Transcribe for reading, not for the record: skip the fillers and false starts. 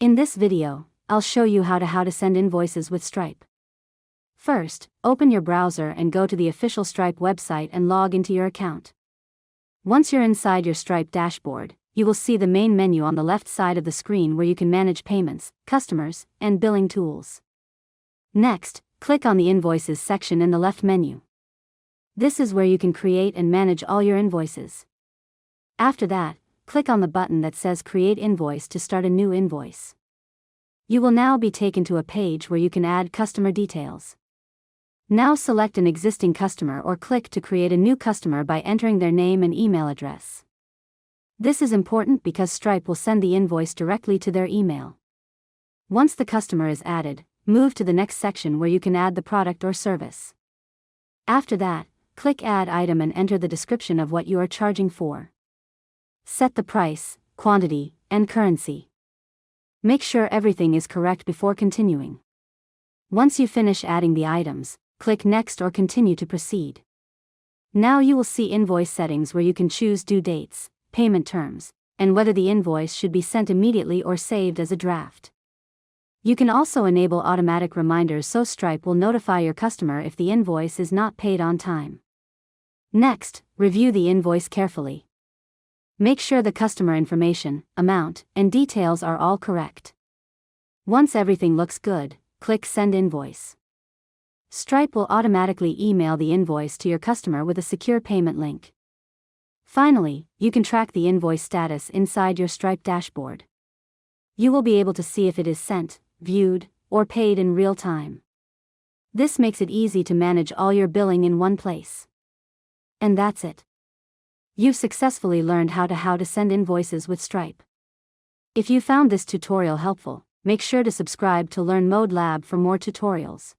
In this video, I'll show you how to send invoices with Stripe. First, open your browser and go to the official Stripe website and log into your account. Once you're inside your Stripe dashboard, you will see the main menu on the left side of the screen where you can manage payments, customers, and billing tools. Next, click on the Invoices section in the left menu. This is where you can create and manage all your invoices. After that, click on the button that says Create Invoice to start a new invoice. You will now be taken to a page where you can add customer details. Now select an existing customer or click to create a new customer by entering their name and email address. This is important because Stripe will send the invoice directly to their email. Once the customer is added, move to the next section where you can add the product or service. After that, click Add Item and enter the description of what you are charging for. Set the price, quantity, and currency. Make sure everything is correct before continuing. Once you finish adding the items, click Next or Continue to proceed. Now you will see invoice settings where you can choose due dates, payment terms, and whether the invoice should be sent immediately or saved as a draft. You can also enable automatic reminders so Stripe will notify your customer if the invoice is not paid on time. Next, review the invoice carefully. Make sure the customer information, amount, and details are all correct. Once everything looks good, click Send Invoice. Stripe will automatically email the invoice to your customer with a secure payment link. Finally, you can track the invoice status inside your Stripe dashboard. You will be able to see if it is sent, viewed, or paid in real time. This makes it easy to manage all your billing in one place. And that's it. You've successfully learned how to send invoices with Stripe. If you found this tutorial helpful, make sure to subscribe to Learn ModeLab for more tutorials.